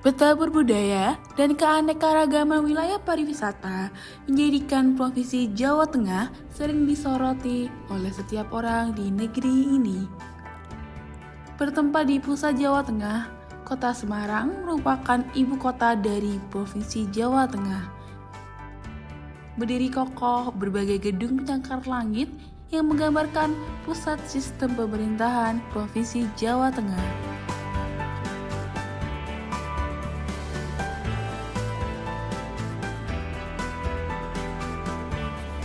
Peta berbudaya dan keanekaragaman wilayah pariwisata menjadikan Provinsi Jawa Tengah sering disoroti oleh setiap orang di negeri ini. Bertempat di pusat Jawa Tengah, Kota Semarang merupakan ibu kota dari Provinsi Jawa Tengah. Berdiri kokoh berbagai gedung pencakar langit yang menggambarkan pusat sistem pemerintahan Provinsi Jawa Tengah.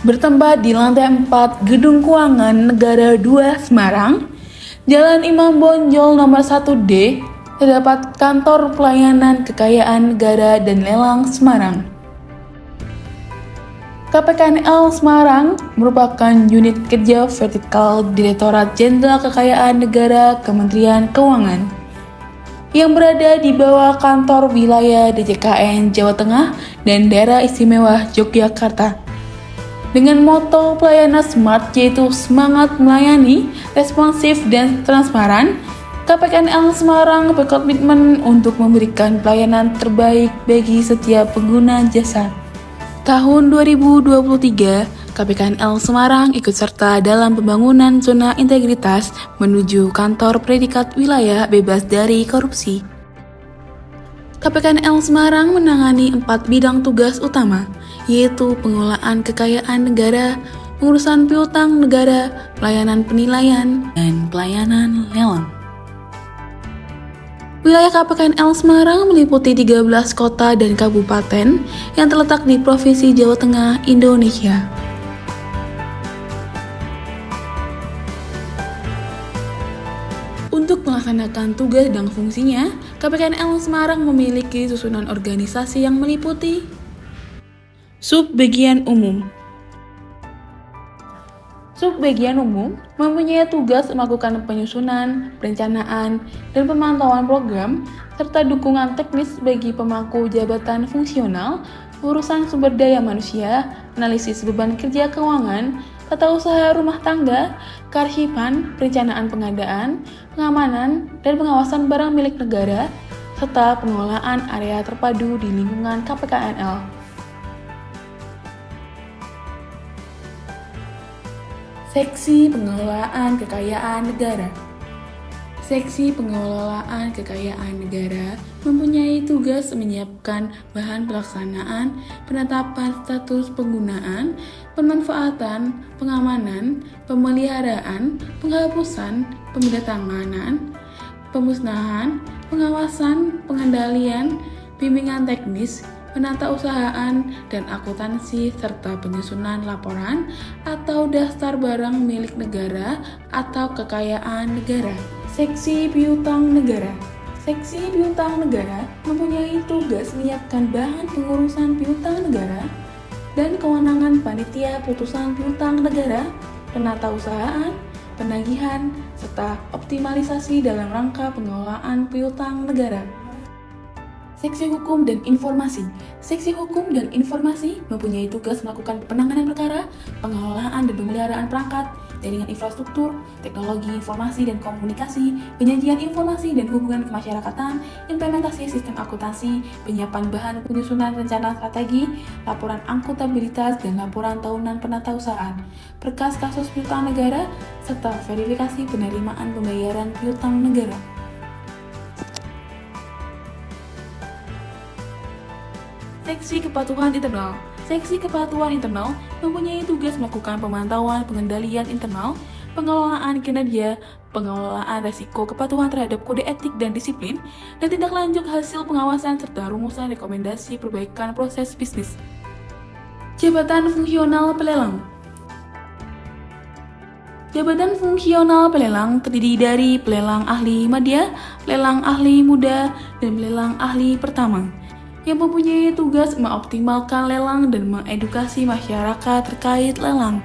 Bertempat di lantai 4 Gedung Keuangan Negara 2 Semarang, Jalan Imam Bonjol nomor 1D, terdapat Kantor Pelayanan Kekayaan Negara dan Lelang Semarang. KPKNL Semarang merupakan unit kerja vertikal Direktorat Jenderal Kekayaan Negara Kementerian Keuangan yang berada di bawah kantor wilayah DJKN Jawa Tengah dan Daerah Istimewa Yogyakarta. Dengan moto pelayanan smart yaitu semangat melayani, responsif dan transparan, KPKNL Semarang berkomitmen untuk memberikan pelayanan terbaik bagi setiap pengguna jasa. Tahun 2023, KPKNL Semarang ikut serta dalam pembangunan zona integritas menuju kantor predikat wilayah bebas dari korupsi. KPKNL Semarang menangani 4 bidang tugas utama, yaitu pengelolaan kekayaan negara, pengurusan piutang negara, pelayanan penilaian, dan pelayanan lelang. Wilayah KPKNL Semarang meliputi 13 kota dan kabupaten yang terletak di Provinsi Jawa Tengah, Indonesia. Untuk melaksanakan tugas dan fungsinya, KPKNL Semarang memiliki susunan organisasi yang meliputi Subbagian Umum. Subbagian Umum mempunyai tugas melakukan penyusunan, perencanaan, dan pemantauan program, serta dukungan teknis bagi pemangku jabatan fungsional, urusan sumber daya manusia, analisis beban kerja keuangan, tata usaha rumah tangga, kearsipan, perencanaan pengadaan, pengamanan, dan pengawasan barang milik negara, serta pengelolaan area terpadu di lingkungan KPKNL. Seksi Pengelolaan Kekayaan Negara. Seksi Pengelolaan Kekayaan Negara mempunyai tugas menyiapkan bahan pelaksanaan, penetapan status penggunaan, pemanfaatan, pengamanan, pemeliharaan, penghapusan, pemindahantanganan, pemusnahan, pengawasan, pengendalian, bimbingan teknis, penatausahaan dan akuntansi serta penyusunan laporan atau daftar barang milik negara atau kekayaan negara. Seksi Piutang Negara. Seksi Piutang Negara mempunyai tugas menyiapkan bahan pengurusan piutang negara dan kewenangan panitia putusan piutang negara, penatausahaan, penagihan, serta optimalisasi dalam rangka pengelolaan piutang negara. Seksi Hukum dan Informasi. Seksi Hukum dan Informasi mempunyai tugas melakukan penanganan perkara, pengelolaan dan pemeliharaan perangkat, jaringan infrastruktur, teknologi informasi dan komunikasi, penyajian informasi dan hubungan kemasyarakatan, implementasi sistem akuntansi, penyiapan bahan penyusunan rencana strategi, laporan akuntabilitas dan laporan tahunan penatausahaan, berkas kasus piutang negara, serta verifikasi penerimaan pembayaran piutang negara. Seksi Kepatuhan Internal. Seksi Kepatuhan Internal mempunyai tugas melakukan pemantauan pengendalian internal, pengelolaan kinerja, pengelolaan resiko kepatuhan terhadap kode etik dan disiplin, dan tindak lanjut hasil pengawasan serta rumusan rekomendasi perbaikan proses bisnis. Jabatan Fungsional Pelelang. Jabatan Fungsional Pelelang terdiri dari Pelelang Ahli Madya, Pelelang Ahli Muda, dan Pelelang Ahli Pertama, yang mempunyai tugas mengoptimalkan lelang dan mengedukasi masyarakat terkait lelang.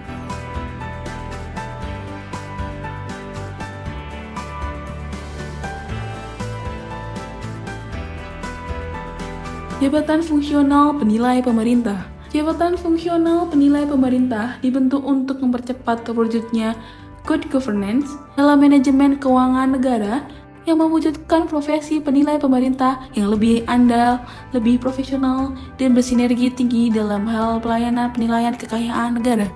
Jabatan Fungsional Penilai Pemerintah. Jabatan Fungsional Penilai Pemerintah dibentuk untuk mempercepat terwujudnya good governance dalam manajemen keuangan negara yang mewujudkan profesi penilai pemerintah yang lebih andal, lebih profesional, dan bersinergi tinggi dalam hal pelayanan penilaian kekayaan negara.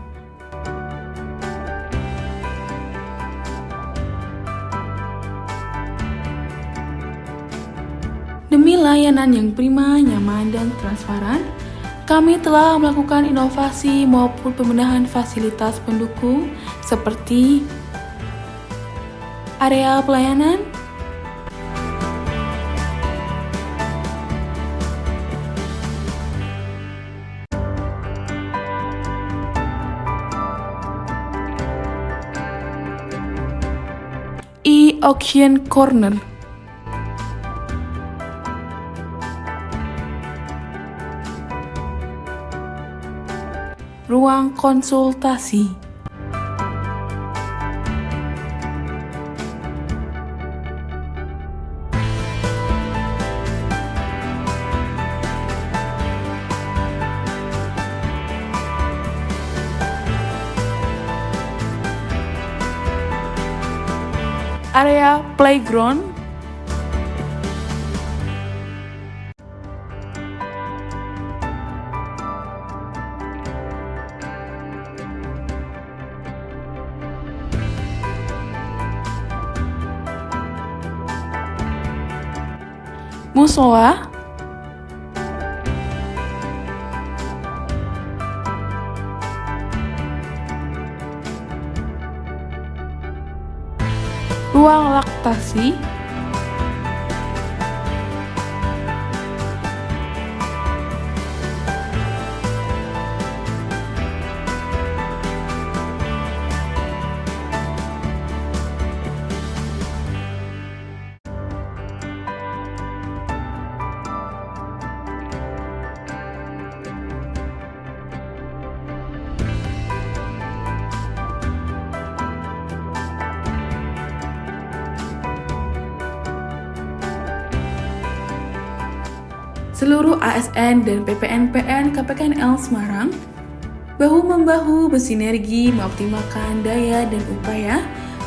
Demi layanan yang prima, nyaman, dan transparan, kami telah melakukan inovasi maupun pembenahan fasilitas pendukung seperti area pelayanan, e-auction corner, ruang konsultasi, area playground, musola, ruang laktasi, seluruh ASN dan PPN-PN KPKNL Semarang bahu-membahu bersinergi mengoptimalkan daya dan upaya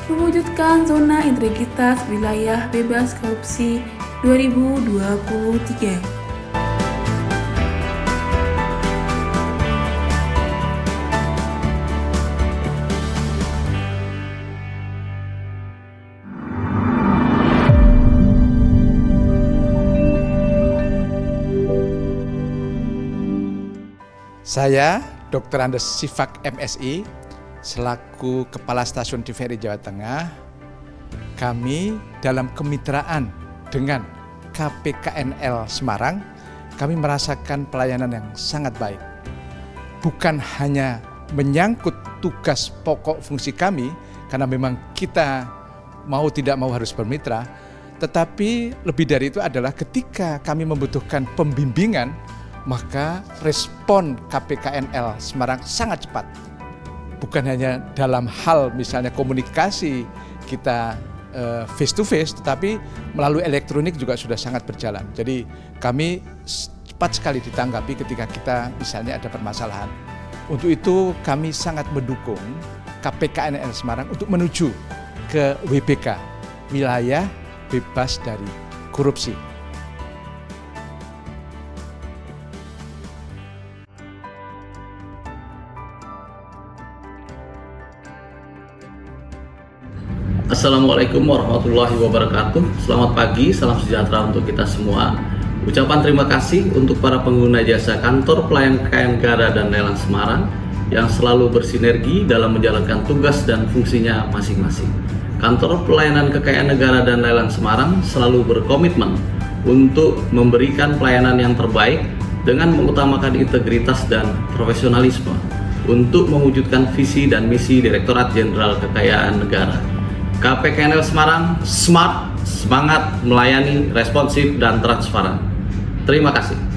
mewujudkan zona integritas wilayah bebas korupsi 2023. Saya, Dr. Andes Sifak MSI, selaku Kepala Stasiun TVRI Jawa Tengah, kami dalam kemitraan dengan KPKNL Semarang, kami merasakan pelayanan yang sangat baik. Bukan hanya menyangkut tugas pokok fungsi kami, karena memang kita mau tidak mau harus bermitra, tetapi lebih dari itu adalah ketika kami membutuhkan pembimbingan, maka respon KPKNL Semarang sangat cepat. Bukan hanya dalam hal misalnya komunikasi kita face to face, tetapi melalui elektronik juga sudah sangat berjalan. Jadi kami cepat sekali ditanggapi ketika kita misalnya ada permasalahan. Untuk itu kami sangat mendukung KPKNL Semarang untuk menuju ke WBK, wilayah bebas dari korupsi. Assalamualaikum warahmatullahi wabarakatuh. Selamat pagi, salam sejahtera untuk kita semua. Ucapan terima kasih untuk para pengguna jasa kantor pelayan kekayaan negara dan lelang Semarang yang selalu bersinergi dalam menjalankan tugas dan fungsinya masing-masing. Kantor pelayanan kekayaan negara dan lelang Semarang selalu berkomitmen untuk memberikan pelayanan yang terbaik dengan mengutamakan integritas dan profesionalisme untuk mewujudkan visi dan misi Direktorat Jenderal Kekayaan Negara. KPKNL Semarang smart, semangat, melayani, responsif, dan transparan. Terima kasih.